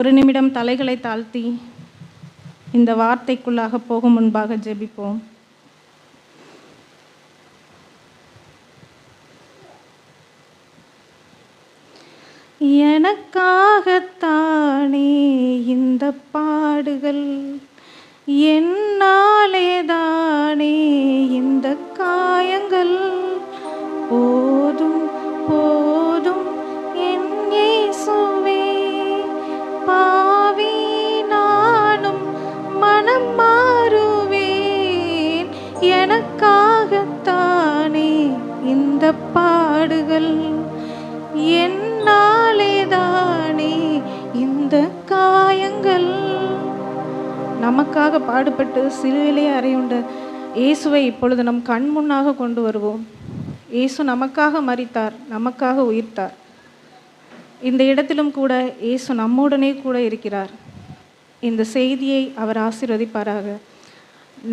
ஒரு நிமிடம் தலைகளை தாழ்த்தி இந்த வார்த்தைக்குள்ளாக போகும் முன்பாக ஜெபிப்போம். எனக்காகத்தானே இந்த பாடுகள், என்னாலேதானே இந்த காயங்கள், போதும் போதும் என் இயேசுவே, பாவி நானும் மனம் மாறுவேன். எனக்காகத்தானே இந்த பாடுகள், என்னாலேதானே இந்த காயங்கள். நமக்காக பாடுபட்டு சிலுவிலே அறையுண்ட இயேசுவை இப்பொழுது நம் கண் முன்னாக கொண்டு வருவோம். இயேசு நமக்காக மரித்தார், நமக்காக உயிர்த்தார். இந்த இடத்திலும் கூட இயேசு நம்முடனே கூட இருக்கிறார். இந்த செய்தியை அவர் ஆசீர்வதிப்பாராக.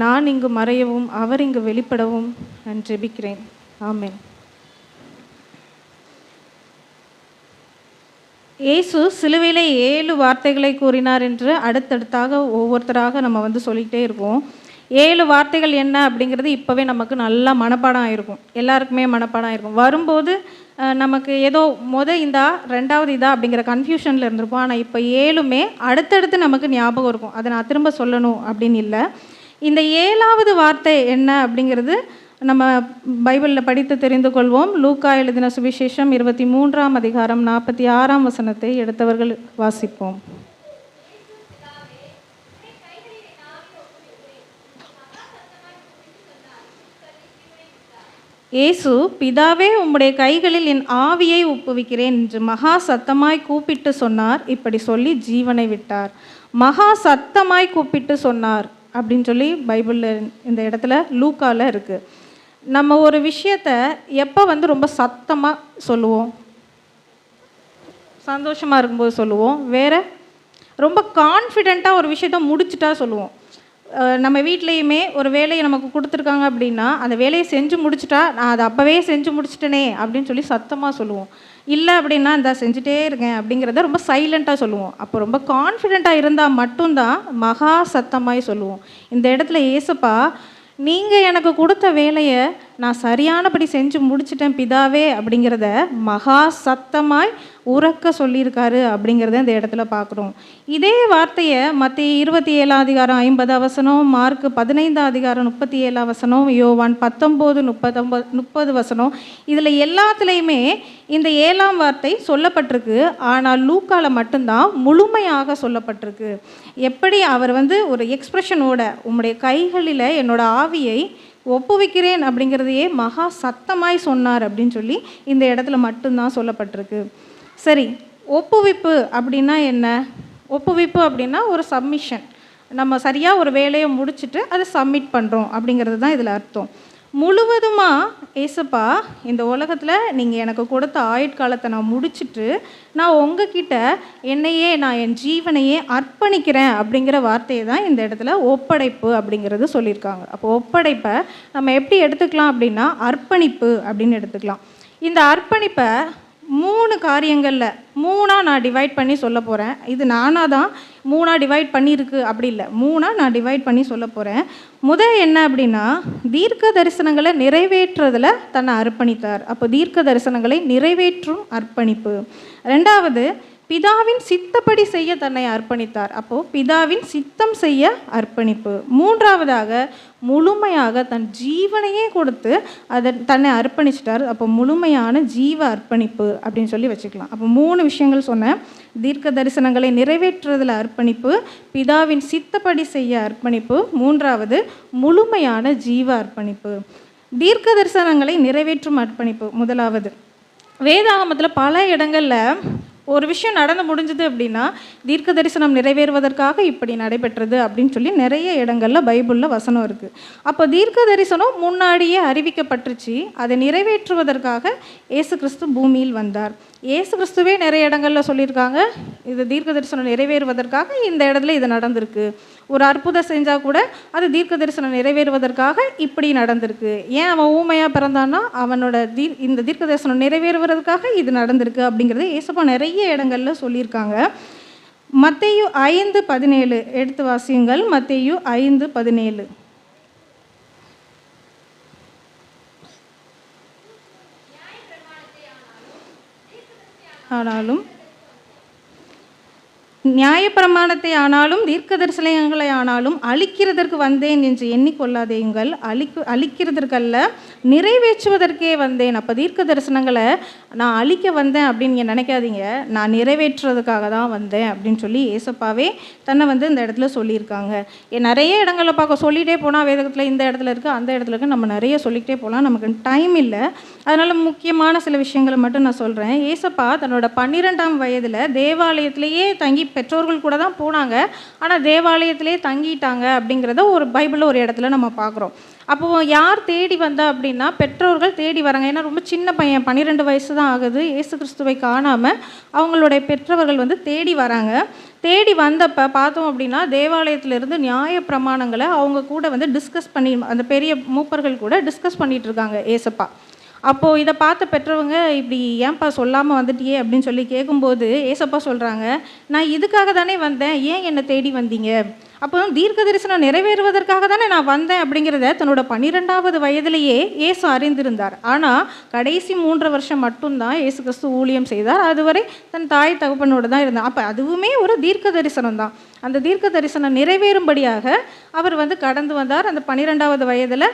நான் இங்கு மறையவும் அவர் இங்கு வெளிப்படவும் நான் ஜெபிக்கிறேன். ஆமென். இயேசு சிலுவையிலே 7 வார்த்தைகளை கூறினார் என்று அடுத்தடுத்தாக ஒவ்வொருத்தராக நம்ம சொல்லிகிட்டே இருப்போம். 7 வார்த்தைகள் என்ன அப்படிங்கிறது இப்போவே நமக்கு நல்லா மனப்பாடம் ஆகிருக்கும். எல்லாருக்குமே மனப்பாடம் ஆகிருக்கும். வரும்போது நமக்கு ஏதோ இதா 2வது இதா அப்படிங்கிற கன்ஃபியூஷனில் இருந்திருப்போம். ஆனால் இப்போ 7மே அடுத்தடுத்து நமக்கு ஞாபகம் இருக்கும். அதை நான் திரும்ப சொல்லணும் அப்படின்னு இல்லை. இந்த 7வது வார்த்தை என்ன அப்படிங்கிறது நம்ம பைபிளில் படித்து தெரிந்து கொள்வோம். லூக்கா எழுதின சுவிசேஷம் 23ஆம் அதிகாரம் 46ஆம் வசனத்தை எடுத்தவர்கள் வாசிப்போம். இயேசு, பிதாவே, உம்முடைய கைகளில் என் ஆவியை ஒப்புவிக்கிறேன் என்று மகா சத்தமாய் கூப்பிட்டு சொன்னார். இப்படி சொல்லி ஜீவனை விட்டார். மகா சத்தமாய் கூப்பிட்டு சொன்னார் அப்படின்னு சொல்லி பைபிளில் இந்த இடத்துல லூக்காவில் இருக்குது. நம்ம ஒரு விஷயத்தை எப்போ ரொம்ப சத்தமாக சொல்லுவோம்? சந்தோஷமாக இருக்கும்போது சொல்லுவோம். வேறு ரொம்ப கான்ஃபிடெண்ட்டாக ஒரு விஷயத்த முடிச்சுட்டா சொல்லுவோம். நம்ம வீட்லேயுமே ஒரு வேலையை நமக்கு கொடுத்துருக்காங்க அப்படின்னா அந்த வேலையை செஞ்சு முடிச்சுட்டா நான் அதை அப்போவே செஞ்சு முடிச்சிட்டேனே அப்படின்னு சொல்லி சத்தமாக சொல்லுவோம். இல்லை அப்படின்னா இந்த செஞ்சுட்டே இருக்கேன் அப்படிங்கிறத ரொம்ப சைலண்ட்டாக சொல்லுவோம். அப்போ ரொம்ப கான்ஃபிடெண்ட்டாக இருந்தால் மட்டும்தான் மகா சத்தமாய் சொல்லுவோம். இந்த இடத்துல ஏசப்பா, நீங்கள் எனக்கு கொடுத்த வேலையை நான் சரியானபடி செஞ்சு முடிச்சிட்டேன் பிதாவே அப்படிங்கிறத மகா சத்தமாய் உறக்க சொல்லியிருக்காரு அப்படிங்கிறத இந்த இடத்துல பார்க்குறோம். இதே வார்த்தையை மத்திய 27ஆம் அதிகாரம் 50 வசனம், மார்க் 15ஆம் அதிகாரம் 37 வசனம், யோவான் 19:30 வசனம், இதில் எல்லாத்துலேயுமே இந்த 7ஆம் வார்த்தை சொல்லப்பட்டிருக்கு. ஆனால் லூக்காவில் மட்டும்தான் முழுமையாக சொல்லப்பட்டிருக்கு. எப்படி அவர் ஒரு எக்ஸ்பிரஷனோட உம்முடைய கைகளில் என்னோட ஆவியை ஒப்புவிக்கிறேன் அப்படிங்கிறதையே மகா சத்தமாய் சொன்னார் அப்படின்னு சொல்லி இந்த இடத்துல மட்டும்தான் சொல்லப்பட்டிருக்கு. சரி, ஒப்புவிப்பு அப்படின்னா என்ன? ஒப்புவிப்பு அப்படின்னா ஒரு சப்மிஷன். நம்ம சரியாக ஒரு வேலையை முடிச்சுட்டு அதை சப்மிட் பண்ணுறோம் அப்படிங்கிறது தான் இதில் அர்த்தம். முழுவதுமாக ஏசப்பா, இந்த உலகத்தில் நீங்கள் எனக்கு கொடுத்த ஆயுட்காலத்தை நான் முடிச்சுட்டு நான் உங்ககிட்ட என்னையே, நான் என் ஜீவனையே அர்ப்பணிக்கிறேன் அப்படிங்கிற வார்த்தையை தான் இந்த இடத்துல ஒப்படைப்பு அப்படிங்கிறது சொல்லியிருக்காங்க. அப்போ ஒப்படைப்பை நம்ம எப்படி எடுத்துக்கலாம் அப்படின்னா அர்ப்பணிப்பு அப்படின்னு எடுத்துக்கலாம். இந்த அர்ப்பணிப்பை 3 காரியங்களில் 3ஆக நான் டிவைட் பண்ணி சொல்ல போகிறேன். இது நானாக தான் 3ஆக டிவைட் பண்ணியிருக்கு அப்படி இல்லை, 3ஆக நான் டிவைட் பண்ணி சொல்ல போகிறேன். என்ன அப்படின்னா, தீர்க்க தரிசனங்களை நிறைவேற்றுறதில் தன்னை அர்ப்பணித்தார். அப்போ தீர்க்க தரிசனங்களை நிறைவேற்றும் அர்ப்பணிப்பு. 2வது, பிதாவின் சித்தப்படி செய்ய தன்னை அர்ப்பணித்தார். அப்போது பிதாவின் சித்தம் செய்ய அர்ப்பணிப்பு. 3வதாக முழுமையாக தன் ஜீவனையே கொடுத்து அதை தன்னை அர்ப்பணிச்சிட்டார். அப்போ முழுமையான ஜீவ அர்ப்பணிப்பு அப்படின்னு சொல்லி வச்சுக்கலாம். அப்போ 3 விஷயங்கள் சொன்னேன். தீர்க்க தரிசனங்களை நிறைவேற்றுறதில் அர்ப்பணிப்பு, பிதாவின் சித்தப்படி செய்ய அர்ப்பணிப்பு, 3வது முழுமையான ஜீவ அர்ப்பணிப்பு. தீர்க்க தரிசனங்களை நிறைவேற்றும் அர்ப்பணிப்பு. முதலாவது, வேதாகமத்தில் பல இடங்களில் ஒரு விஷயம் நடந்து முடிஞ்சது அப்படின்னா தீர்க்க தரிசனம் நிறைவேறுவதற்காக இப்படி நடைபெற்றது அப்படின்னு சொல்லி நிறைய இடங்களில் பைபிளில் வசனம் இருக்குது. அப்போ தீர்க்க தரிசனம் முன்னாடியே அறிவிக்கப்பட்டுருச்சு. அதை நிறைவேற்றுவதற்காக இயேசு கிறிஸ்து பூமியில் வந்தார். இயேசு கிறிஸ்துவே நிறைய இடங்களில் சொல்லியிருக்காங்க, இது தீர்க்க தரிசனம் நிறைவேறுவதற்காக இந்த இடத்துல இது நடந்திருக்கு. ஒரு அற்புதம் செஞ்சால் கூட அது தீர்க்க தரிசனம் நிறைவேறுவதற்காக இப்படி நடந்திருக்கு. ஏன் அவன் ஊமையாக பிறந்தான்னா அவனோட இந்த தீர்க்க தரிசனம் நிறைவேறுவதற்காக இது நடந்திருக்கு அப்படிங்கிறது ஏசப்பா நிறைய இடங்களில் சொல்லியிருக்காங்க. மத்தேயு 5:17 எடுத்து வாசியுங்கள். மத்தேயு 5:17. ஆனாலும் நியாயப்பிரமாணத்தை ஆனாலும் தீர்க்க தரிசனங்களை ஆனாலும் அழிக்கிறதற்கு வந்தேன் என்று எண்ணிக்கொள்ளாதேங்கள். அழிக்கிறதற்கல்ல, நிறைவேற்றுவதற்கே வந்தேன். அப்போ தீர்க்க தரிசனங்களை நான் அழிக்க வந்தேன் அப்படின்னு நீங்கள் நினைக்காதீங்க, நான் நிறைவேற்றுறதுக்காக தான் வந்தேன் அப்படின்னு சொல்லி ஏசப்பாவே தன்னை இந்த இடத்துல சொல்லியிருக்காங்க. நிறைய இடங்களில் பார்க்க சொல்லிகிட்டே போனால் வேதத்தில் இந்த இடத்துல இருக்குது, அந்த இடத்துல இருக்குது, நம்ம நிறைய சொல்லிக்கிட்டே போகலாம், நமக்கு டைம் இல்லை. அதனால் முக்கியமான சில விஷயங்களை மட்டும் நான் சொல்கிறேன். ஏசப்பா தன்னோட 12ஆம் வயதில் தேவாலயத்திலேயே தங்கி, பெற்றோர்கள் கூட தான் போனாங்க, ஆனால் தேவாலயத்திலே தங்கிட்டாங்க அப்படிங்கிறத ஒரு பைபிளில் ஒரு இடத்துல நம்ம பார்க்குறோம். அப்போது யார் தேடி வந்தா அப்படின்னா பெற்றோர்கள் தேடி வராங்க. ஏன்னா ரொம்ப சின்ன பையன், 12 வயசு தான் ஆகுது, இயேசு கிறிஸ்துவை காணாமல் அவங்களுடைய பெற்றவர்கள் தேடி வராங்க. தேடி வந்தப்போ பார்த்தோம் அப்படின்னா தேவாலயத்திலிருந்து நியாய பிரமாணங்களை அவங்க கூட டிஸ்கஸ் பண்ணி, அந்த பெரிய மூப்பர்கள் கூட டிஸ்கஸ் பண்ணிகிட்டு இருக்காங்க ஏசப்பா. அப்போது இதை பார்த்த பெற்றவங்க, இப்படி ஏன்பா சொல்லாமல் வந்துட்டியே அப்படின்னு சொல்லி கேட்கும்போது ஏசப்பா சொல்கிறாங்க, நான் இதுக்காக தானே வந்தேன், ஏன் என்னை தேடி வந்தீங்க? அப்போ தீர்க்க தரிசனம் நிறைவேறுவதற்காக தானே நான் வந்தேன் அப்படிங்கிறத தன்னோட 12ஆவது வயதிலேயே இயேசு அறிந்திருந்தார். ஆனால் கடைசி 3 வருஷம் மட்டும்தான் இயேசு கிறிஸ்து ஊழியம் செய்தார். அதுவரை தன் தாய் தகப்பனோடு தான் இருந்தார். அப்போ அதுவுமே ஒரு தீர்க்க தரிசனம் தான். அந்த தீர்க்க தரிசனம் நிறைவேறும்படியாக அவர் கடந்து வந்தார். அந்த 12ஆவது வயதில்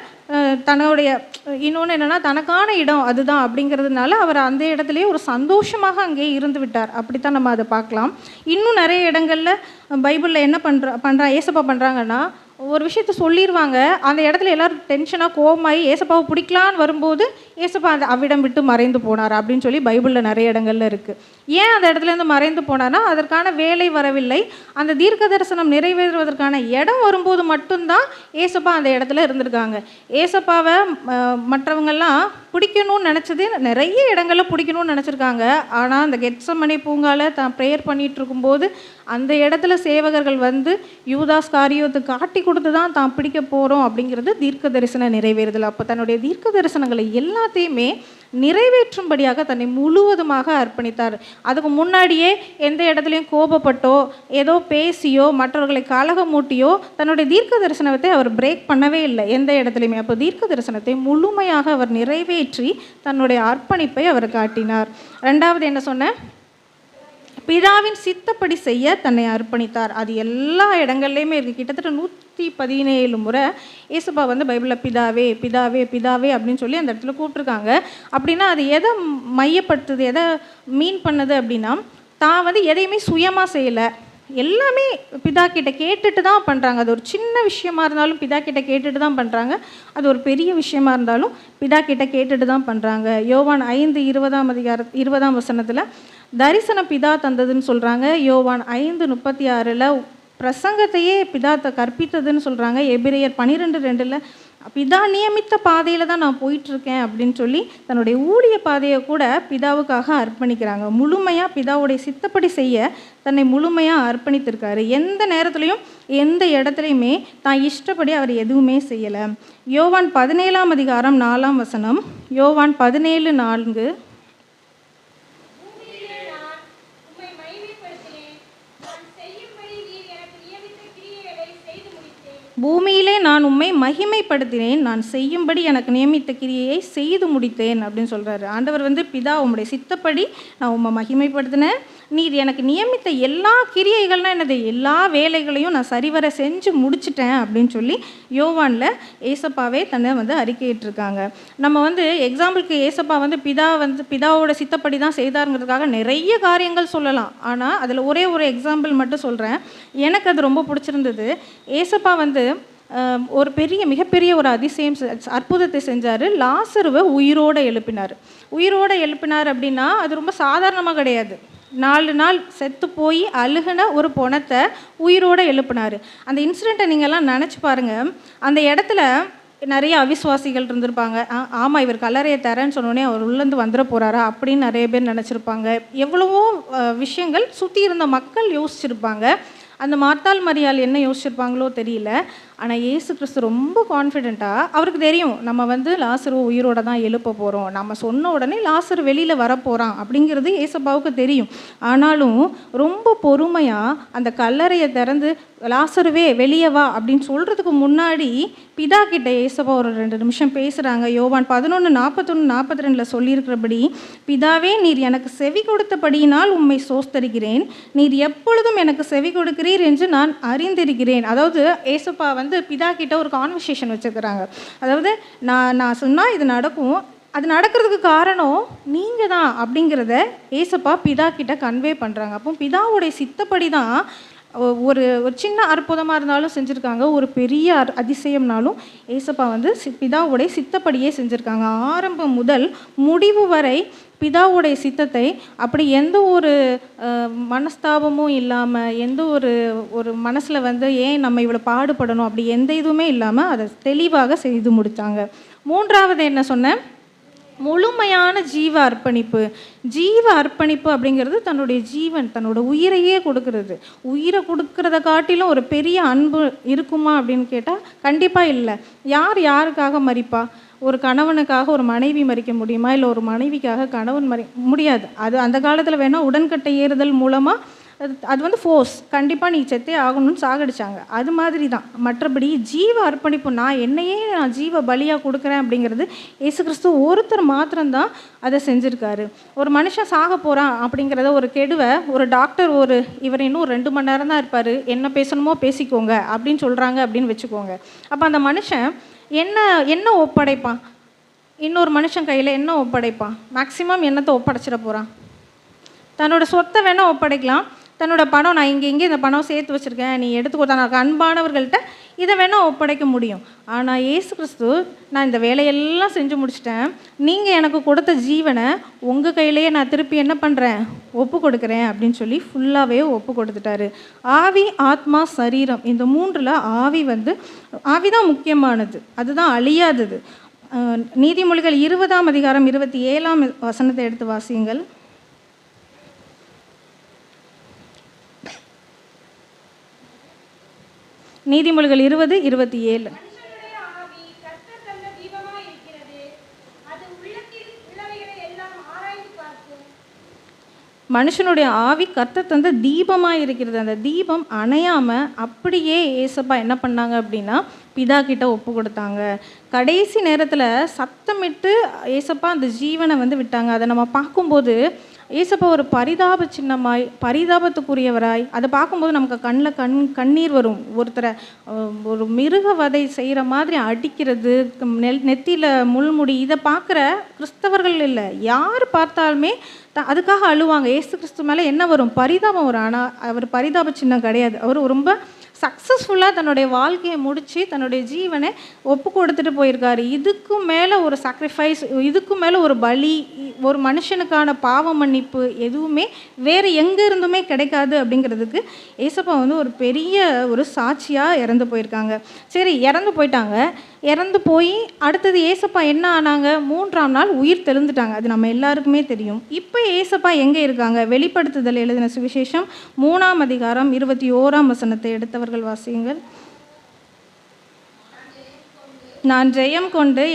தன்னுடைய இன்னொன்று என்னென்னா தனக்கான இடம் அதுதான் அப்படிங்கிறதுனால அவர் அந்த இடத்துலையே ஒரு சந்தோஷமாக அங்கே இருந்து விட்டார். அப்படித்தான் நம்ம அதை பார்க்கலாம். இன்னும் நிறைய இடங்களில் பைபிளில் என்ன பண்ணுறா ஏசப்பா பண்ணுறாங்கன்னா, ஒரு விஷயத்த சொல்லிடுவாங்க, அந்த இடத்துல எல்லோரும் டென்ஷனாக கோவமாகி ஏசப்பாவை பிடிக்கலான்னு வரும்போது ஏசப்பா அந்த அவ்விடம் விட்டு மறைந்து போனார் அப்படின்னு சொல்லி பைபிளில் நிறைய இடங்கள்ல இருக்குது. ஏன் அந்த இடத்துலேருந்து மறைந்து போனார்னா, அதற்கான வேலை வரவில்லை. அந்த தீர்க்க தரிசனம் நிறைவேறுவதற்கான இடம் வரும்போது மட்டும்தான் ஏசப்பா அந்த இடத்துல இருந்திருக்காங்க. ஏசப்பாவை மற்றவங்கெல்லாம் பிடிக்கணும்னு நினச்சது நிறைய இடங்களில் பிடிக்கணும்னு நினச்சிருக்காங்க. ஆனால் அந்த கெத்சமனே பூங்கால தான் ப்ரேயர் பண்ணிகிட்டு இருக்கும்போது அந்த இடத்துல சேவகர்கள் யூதாஸ் காரியோத்து காட்டி கொடுத்து தான் பிடிக்க போகிறோம் அப்படிங்கிறது தீர்க்க தரிசன நிறைவேறுதல். அப்போ தன்னுடைய தீர்க்க தரிசனங்களை எல்லாத்தையுமே நிறைவேற்றும்படியாக தன்னை முழுவதுமாக அர்ப்பணித்தார். அதுக்கு முன்னாடியே எந்த இடத்துலையும் கோபப்பட்டோ ஏதோ பேசியோ மற்றவர்களை கலகமூட்டியோ தன்னுடைய தீர்க்க தரிசனத்தை அவர் பிரேக் பண்ணவே இல்லை எந்த இடத்துலையுமே. அப்போ தீர்க்க தரிசனத்தை முழுமையாக அவர் நிறைவேற்றி தன்னுடைய அர்ப்பணிப்பை அவர் காட்டினார். ரெண்டாவது என்ன சொன்ன, பிதாவின் சித்தப்படி செய்ய தன்னை அர்ப்பணித்தார். அது எல்லா இடங்கள்லையுமே இருக்குது. கிட்டத்தட்ட 117 முறை ஏசப்பா பைபிளில் பிதாவே பிதாவே பிதாவே அப்படின்னு சொல்லி அந்த இடத்துல கூப்பிட்ருக்காங்க. அப்படின்னா அது எதை மையப்படுத்துது, எதை மீன் பண்ணுது அப்படின்னா, தான் எதையுமே சுயமாக செய்யலை, எல்லாமே பிதா கிட்ட கேட்டுட்டு தான் பண்ணுறாங்க. அது ஒரு சின்ன விஷயமா இருந்தாலும் பிதா கிட்ட கேட்டுட்டு தான் பண்ணுறாங்க. அது ஒரு பெரிய விஷயமா இருந்தாலும் பிதா கிட்ட கேட்டுட்டு தான் பண்ணுறாங்க. யோவான் 5:20 வசனத்தில் தரிசனம் பிதா தந்ததுன்னு சொல்கிறாங்க. யோவான் 5:36 பிரசங்கத்தையே பிதா கற்பித்ததுன்னு சொல்கிறாங்க. எபிரேயர் 12:2 பிதா நியமித்த பாதையில் தான் நான் போயிட்டுருக்கேன் அப்படின்னு சொல்லி தன்னுடைய ஊழிய பாதையை கூட பிதாவுக்காக அர்ப்பணிக்கிறாங்க. முழுமையாக பிதாவுடைய சித்தப்படி செய்ய தன்னை முழுமையாக அர்ப்பணித்திருக்காரு. எந்த நேரத்துலையும் எந்த இடத்துலையுமே தான் இஷ்டப்படி அவர் எதுவுமே செய்யலை. யோவான் 17:4 யோவான் 17:4 பூமியிலே நான் உம்மை மகிமைப்படுத்தினேன், நான் செய்யும்படி எனக்கு நியமித்த கிரியையை செய்து முடித்தேன் அப்படின்னு சொல்கிறாரு. ஆண்டவர் பிதா உம்முடைய சித்தப்படி நான் உம்மை மகிமைப்படுத்தினேன், நீர் எனக்கு நியமித்த எல்லா கிரியைகள்னால் என்னது, எல்லா வேலைகளையும் நான் சரிவர செஞ்சு முடிச்சிட்டேன் அப்படின்னு சொல்லி யோவானில் ஏசப்பாவே தன்னை அறிக்கையிட்டிருக்காங்க. நம்ம எக்ஸாம்பிளுக்கு ஏசப்பா பிதா பிதாவோட சித்தப்படி தான் செய்தாருங்கிறதுக்காக நிறைய காரியங்கள் சொல்லலாம். ஆனால் அதில் ஒரே ஒரு எக்ஸாம்பிள் மட்டும் சொல்கிறேன். எனக்கு அது ரொம்ப பிடிச்சிருந்தது. ஏசப்பா ஒரு மிகப்பெரிய ஒரு அதிசயம் அற்புதத்தை செஞ்சார். லாசருவை உயிரோடு எழுப்பினார் அப்படின்னா அது ரொம்ப சாதாரணமாக கிடையாது. 4 நாள் செத்து போய் அழுகின ஒரு பொணத்தை உயிரோடு எழுப்பினார். அந்த இன்சிடெண்ட்டை நீங்கள்லாம் நினச்சி பாருங்கள். அந்த இடத்துல நிறைய அவிசுவாசிகள் இருந்திருப்பாங்க. ஆமாம், இவர் கல்லறையை தரேன்னு சொன்னோடனே அவர் உள்ளேருந்து வந்துட போகிறாரா அப்படின்னு நிறைய பேர் நினச்சிருப்பாங்க. எவ்வளவோ விஷயங்கள் சுற்றி இருந்த மக்கள் யோசிச்சிருப்பாங்க. அந்த மார்த்தாள் மரியாள் என்ன யோசிச்சிருப்பாங்களோ தெரியல. ஆனால் இயேசு கிறிஸ்து ரொம்ப கான்ஃபிடென்ட்டாக, அவருக்கு தெரியும் நம்ம வந்து லாசரு உயிரோட தான் எழுப்ப போகிறோம், நம்ம சொன்ன உடனே லாசரு வெளியில் வரப்போகிறான் அப்படிங்கிறது ஏசப்பாவுக்கு தெரியும். ஆனாலும் ரொம்ப பொறுமையாக அந்த கல்லறையை திறந்து லாசருவே வெளியே வா அப்படின்னு சொல்கிறதுக்கு முன்னாடி பிதா கிட்ட ஏசப்பா ஒரு 2 நிமிஷம் பேசுகிறாங்க. யோவான் 11:41-42 சொல்லியிருக்கிறபடி, பிதாவே நீர் எனக்கு செவி கொடுத்தபடியினால் உம்மை சோஸ்தரிக்கிறேன், நீர் எப்பொழுதும் எனக்கு செவி கொடுக்கிறீர் என்று நான் அறிந்திருக்கிறேன். அதாவது ஏசப்பா வந்து பிதா கிட்ட ஒரு கான்வர்சேஷன் வச்சுக்கிறாங்க. அதாவது நான் சொன்னால் இது நடக்கும், அது நடக்கிறதுக்கு காரணம் நீங்கள் தான் அப்படிங்கிறத ஏசப்பா பிதா கிட்ட கன்வே பண்ணுறாங்க. அப்போ பிதாவுடைய சித்தப்படி தான் ஒரு ஒரு சின்ன அற்புதமாக இருந்தாலும் செஞ்சுருக்காங்க, ஒரு பெரிய அதிசயம்னாலும் ஏசப்பா வந்து பிதாவுடைய சித்தப்படியே செஞ்சுருக்காங்க. ஆரம்பம் முதல் முடிவு வரை பிதாவுடைய சித்தத்தை அப்படி எந்த ஒரு மனஸ்தாபமும் இல்லாமல், எந்த ஒரு மனசில் வந்து ஏன் நம்ம இவ்வளோ பாடுபடணும் அப்படி எந்த இதுவுமே இல்லாமல் அதை தெளிவாக செய்து முடித்தாங்க. 3வது என்ன சொன்னேன்? முழுமையான ஜீவ அர்ப்பணிப்பு. ஜீவ அர்ப்பணிப்பு அப்படிங்கிறது தன்னுடைய ஜீவன், தன்னோட உயிரையே கொடுக்கறது. உயிரை கொடுக்கறத காட்டிலும் ஒரு பெரிய அன்பு இருக்குமா அப்படின்னு கேட்டால் கண்டிப்பாக இல்லை. யாருக்காக மரிப்பா? ஒரு கணவனுக்காக ஒரு மனைவி மரிக்க முடியுமா? இல்லை ஒரு மனைவிக்காக கணவன் முடியாது. அது அந்த காலத்தில் வேணால் உடன்கட்டை ஏறுதல் மூலமாக அது வந்து ஃபோர்ஸ், கண்டிப்பாக நீ செத்தே ஆகணும்னு சாகடிச்சாங்க. அது மாதிரி தான். மற்றபடி ஜீவ அர்ப்பணிப்பு, நான் ஜீவ பலியாக கொடுக்குறேன் அப்படிங்கிறது இயேசு கிறிஸ்து ஒருத்தர் மாத்திரம்தான் அதை செஞ்சுருக்காரு. ஒரு மனுஷன் சாக போகிறான் அப்படிங்கிறத ஒரு கெடுவை ஒரு டாக்டர் இவர் இன்னும் 2 மணி நேரம் தான் இருப்பார், என்ன பேசணுமோ பேசிக்கோங்க அப்படின்னு சொல்கிறாங்க அப்படின்னு வச்சுக்கோங்க. அப்போ அந்த மனுஷன் என்ன ஒப்படைப்பான்? இன்னொரு மனுஷன் கையில் என்ன ஒப்படைப்பான்? மேக்சிமம் என்னத்தை ஒப்படைச்சிட போகிறான்? தன்னோட சொத்தை வேணால் ஒப்படைக்கலாம், தன்னோட பணம், நான் இங்கே இந்த பணம் சேர்த்து வச்சுருக்கேன், நீ எடுத்துக்கோ, தனக்கு அன்பானவர்கள்ட்ட இதை வேணால் ஒப்படைக்க முடியும். ஆனால் இயேசு கிறிஸ்து, நான் இந்த வேலையெல்லாம் செஞ்சு முடிச்சிட்டேன், நீங்கள் எனக்கு கொடுத்த ஜீவனை உங்கள் கையிலேயே நான் திருப்பி என்ன பண்ணுறேன்? ஒப்பு கொடுக்குறேன் அப்படின்னு சொல்லி ஃபுல்லாகவே ஒப்பு கொடுத்துட்டாரு. ஆவி, ஆத்மா, சரீரம், இந்த 3ல் ஆவி தான் முக்கியமானது, அதுதான் அழியாதது. நீதிமொழிகள் 20ஆம் அதிகாரம் 27ஆம் வசனத்தை எடுத்து வாசியுங்கள். நீதிமொழிகள் 20:27. மனுஷனுடைய ஆவி கர்த்தர் தந்த தீபமாக இருக்கிறது. அந்த தீபம் அணையாமல் அப்படியே ஏசப்பா என்ன பண்ணாங்க அப்படின்னா பிதா கிட்ட ஒப்பு கொடுத்தாங்க. கடைசி நேரத்தில் சத்தமிட்டு ஏசப்பா அந்த ஜீவனை வந்து விட்டாங்க. அதை நம்ம பார்க்கும்போது ஏசப்பா ஒரு பரிதாப சின்னமாய், பரிதாபத்துக்குரியவராய், அதை பார்க்கும்போது நமக்கு கண்ணில் கண்ணீர் வரும். ஒருத்தரை ஒரு மிருக வதை செய்கிற மாதிரி அடிக்கிறது, நெத்தியில் முள்முடி, இதை பார்க்குற கிறிஸ்தவர்கள் இல்லை, யார் பார்த்தாலுமே அதுக்காக அழுவாங்க. ஏசு கிறிஸ்து மேலே என்ன வரும்? பரிதாபம் வரும். ஆனால் அவர் பரிதாப சின்னம் கிடையாது. அவர் ரொம்ப சக்ஸஸ்ஃபுல்லாக தன்னுடைய வாழ்க்கையை முடித்து தன்னுடைய ஜீவனை ஒப்பு கொடுத்துட்டு போயிருக்காரு. இதுக்கும் மேலே ஒரு சாக்ரிஃபைஸ், இதுக்கும் மேலே ஒரு பலி, ஒரு மனுஷனுக்கான பாவ மன்னிப்பு எதுவுமே வேறு எங்கே இருந்துமே கிடைக்காது அப்படிங்கிறதுக்கு ஏசப்பா வந்து ஒரு பெரிய ஒரு சாட்சியாக இறந்து போயிருக்காங்க. சரி, இறந்து போயிட்டாங்க. இறந்து போய் அடுத்தது ஏசப்பா என்ன ஆனாங்க? 3ஆம் நாள் உயிர் தெழுந்துட்டாங்க. அது நம்ம எல்லாருக்குமே தெரியும். இப்போ ஏசப்பா எங்கே இருக்காங்க? வெளிப்படுத்துதல் எழுதின சுவிசேஷம் 3ஆம் அதிகாரம் 21ஆம் வசனத்தை எடுத்தவர்கள் வாசியுங்கள். நான் ஜெயம் கொண்டு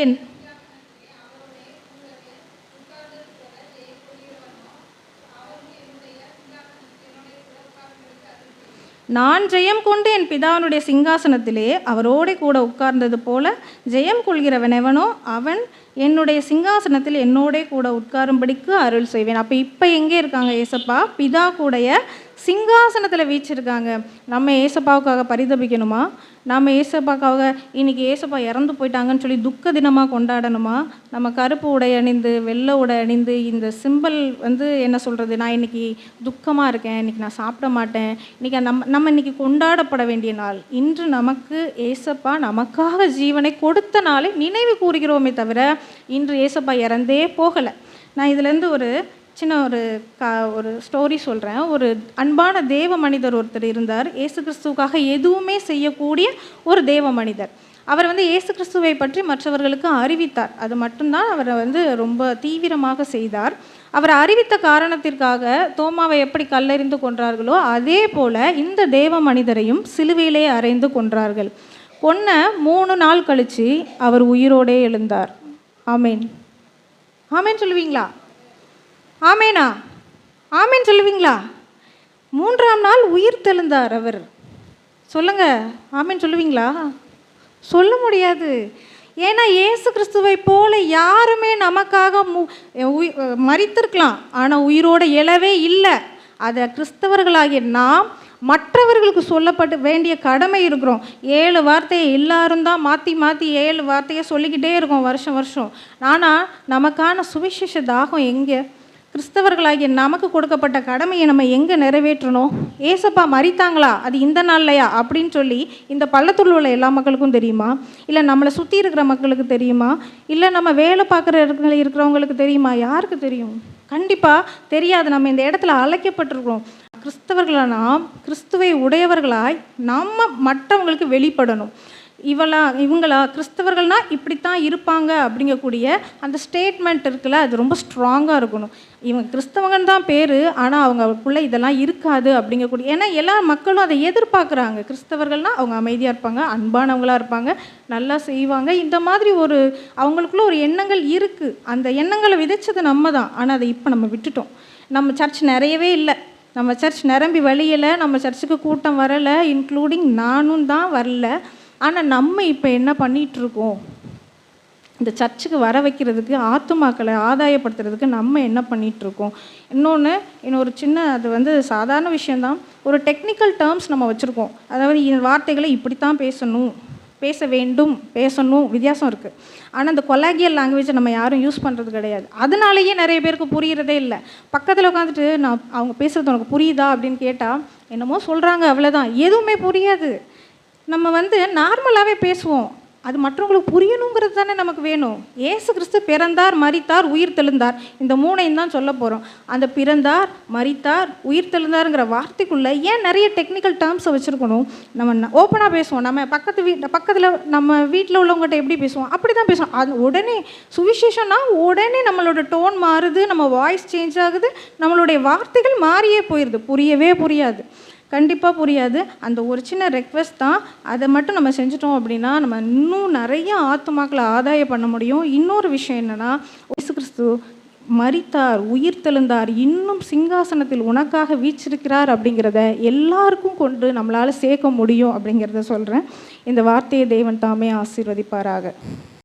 நான் ஜெயம் கொண்டு என் பிதாவினுடைய சிங்காசனத்திலே அவரோட கூட உட்கார்ந்தது போல ஜெயம் கொள்கிறவன் எவனோ அவன் என்னுடைய சிங்காசனத்தில் என்னோட கூட உட்காரும்படிக்கு அருள் செய்வேன். இப்போ எங்கே இருக்காங்க ஏசப்பா? பிதா கூடைய சிங்காசனத்தில் வீச்சிருக்காங்க. நம்ம ஏசப்பாவுக்காக பரிதபிக்கணுமா? நம்ம ஏசப்பாவுக்காக இன்றைக்கி ஏசப்பா இறந்து போயிட்டாங்கன்னு சொல்லி துக்க தினமாக கொண்டாடணுமா? நம்ம கருப்பு உடை அணிந்து வெள்ளை உடை அணிந்து இந்த சிம்பல் வந்து என்ன சொல்கிறது, நான் இன்றைக்கி துக்கமாக இருக்கேன், இன்றைக்கி நான் சாப்பிட மாட்டேன், இன்றைக்கி நம்ம இன்றைக்கி கொண்டாடப்பட வேண்டிய நாள். இன்று நமக்கு ஏசப்பா நமக்காக ஜீவனை கொடுத்த நாளை நினைவு கூறுகிறோமே தவிர இன்று ஏசப்பா இறந்தே போகலை. நான் இதுலேருந்து ஒரு சின்ன ஒரு ஸ்டோரி சொல்கிறேன். ஒரு அன்பான தேவ மனிதர் ஒருத்தர் இருந்தார். இயேசு கிறிஸ்துவுக்காக எதுவுமே செய்யக்கூடிய ஒரு தேவ மனிதர். அவர் வந்து இயேசு கிறிஸ்துவை பற்றி மற்றவர்களுக்கு அறிவித்தார். அது மட்டும்தான் அவரை வந்து ரொம்ப தீவிரமாக செய்தார். அவர் அறிவித்த காரணத்திற்காக தோமாவை எப்படி கல்லெறிந்து கொன்றார்களோ அதே போல இந்த தேவ மனிதரையும் சிலுவையிலே அறைந்து கொன்றார்கள். கொன்ன 3 நாள் கழித்து அவர் உயிரோடே எழுந்தார். ஆமேன். ஆமேன் சொல்லுவீங்களா? ஆமேனா? ஆமேன் சொல்லுவீங்களா? 3ஆம் நாள் உயிர் தெழுந்தார் அவர். சொல்லுங்க, ஆமேன் சொல்லுவீங்களா? சொல்ல முடியாது. ஏன்னா இயேசு கிறிஸ்துவை போல யாருமே நமக்காக மரித்திருக்கலாம், ஆனால் உயிரோடு எழவே இல்லை. அதை கிறிஸ்தவர்களாகிய நாம் மற்றவர்களுக்கு சொல்லப்பட்டு வேண்டிய கடமை இருக்கிறோம். 7 வார்த்தையை எல்லாரும் தான் மாற்றி 7 வார்த்தையை சொல்லிக்கிட்டே இருக்கோம் வருஷம் வருஷம். ஆனால் நமக்கான சுவிசேஷ தாகம் எங்கே? கிறிஸ்தவர்களாகிய நமக்கு கொடுக்கப்பட்ட கடமையை நம்ம எங்கே நிறைவேற்றணும்? ஏசப்பா மரித்தாங்களா, அது இந்த நாள்லையா அப்படின்னு சொல்லி இந்த பள்ளத்தூரில் உள்ள எல்லா மக்களுக்கும் தெரியுமா? இல்லை நம்மளை சுற்றி இருக்கிற மக்களுக்கு தெரியுமா? இல்லை நம்ம வேலை பார்க்குற இருக்கிறவங்களுக்கு தெரியுமா? யாருக்கு தெரியும்? கண்டிப்பாக தெரியாது. நம்ம இந்த இடத்துல அழைக்கப்பட்டிருக்கிறோம். கிறிஸ்தவர்களானா கிறிஸ்துவை உடையவர்களாய் நம்ம மற்றவங்களுக்கு வெளிப்படணும். இவங்களா கிறிஸ்தவர்கள்னால் இப்படித்தான் இருப்பாங்க அப்படிங்கக்கூடிய அந்த ஸ்டேட்மெண்ட் இருக்குல்ல, அது ரொம்ப ஸ்ட்ராங்காக இருக்கணும். இவங்க கிறிஸ்தவங்கன்னு தான் பேர், ஆனால் அவங்களுக்குள்ளே இதெல்லாம் இருக்காது அப்படிங்கக்கூடிய. ஏன்னா எல்லா மக்களும் அதை எதிர்பார்க்குறாங்க. கிறிஸ்தவர்கள்னால் அவங்க அமைதியாக இருப்பாங்க, அன்பானவங்களாக இருப்பாங்க, நல்லா செய்வாங்க. இந்த மாதிரி அவங்களுக்குள்ள ஒரு எண்ணங்கள் இருக்குது. அந்த எண்ணங்களை விதைச்சது நம்ம தான். ஆனால் அதை இப்போ நம்ம விட்டுட்டோம். நம்ம சர்ச் நிறையவே இல்லை, நம்ம சர்ச் நிரம்பி வழியலை, நம்ம சர்ச்சுக்கு கூட்டம் வரலை, இன்க்ளூடிங் நானும் தான் வரல. ஆனால் நம்ம இப்போ என்ன பண்ணிகிட்ருக்கோம்? இந்த சர்ச்சுக்கு வர வைக்கிறதுக்கு, ஆத்துமாக்களை ஆதாயப்படுத்துறதுக்கு நம்ம என்ன பண்ணிகிட்ருக்கோம்? இன்னொரு சின்ன, அது வந்து சாதாரண விஷயந்தான். ஒரு டெக்னிக்கல் டேர்ம்ஸ் நம்ம வச்சுருக்கோம். அதாவது இந்த வார்த்தைகளை இப்படித்தான் பேசணும், பேச வேண்டும், பேசணும், வித்தியாசம் இருக்குது. ஆனால் இந்த கொலாகியல் லாங்குவேஜை நம்ம யாரும் யூஸ் பண்ணுறது கிடையாது. அதனாலேயே நிறைய பேருக்கு புரிகிறதே இல்லை. பக்கத்தில் உட்காந்துட்டு அவங்க பேசுகிறது உனக்கு புரியுதா அப்படின்னு கேட்டால் என்னமோ சொல்கிறாங்க, அவ்வளோதான், எதுவுமே புரியாது. நம்ம வந்து நார்மலாகவே பேசுவோம், அது மற்றவங்களுக்கு புரியணுங்கிறது தானே நமக்கு வேணும். இயேசு கிறிஸ்து பிறந்தார், மரித்தார், உயிர் தெழுந்தார், இந்த 3ஐயும் தான் சொல்ல போகிறோம். அந்த பிறந்தார், மரித்தார், உயிர் தெழுந்தாருங்கிற வார்த்தைக்குள்ளே ஏன் நிறைய டெக்னிக்கல் டேர்ம்ஸை வச்சுருக்கணும்? நம்ம ஓப்பனாக பேசுவோம். நம்ம பக்கத்தில் நம்ம வீட்டில் உள்ளவங்ககிட்ட எப்படி பேசுவோம்? அப்படி தான் பேசுவோம். அது உடனே சுவிசேஷம்னா உடனே நம்மளோட டோன் மாறுது, நம்ம வாய்ஸ் சேஞ்ச் ஆகுது, நம்மளுடைய வார்த்தைகள் மாறியே போயிடுது. புரியவே புரியாது, கண்டிப்பாக புரியாது. அந்த ஒரு சின்ன ரெக்வெஸ்ட் தான். அதை மட்டும் நம்ம செஞ்சிட்டோம் அப்படின்னா நம்ம இன்னும் நிறைய ஆத்துமாக்களை ஆதாயம் பண்ண முடியும். இன்னொரு விஷயம் என்னென்னா, இயேசு கிறிஸ்து மரித்தார், உயிர் தெழுந்தார், இன்னும் சிங்காசனத்தில் உனக்காக வீற்றிருக்கிறார் அப்படிங்கிறத எல்லாருக்கும் கொண்டு நம்மளால் சேர்க்க முடியும் அப்படிங்கிறத சொல்கிறேன். இந்த வார்த்தையை தேவன் தாமே ஆசீர்வதிப்பாராக.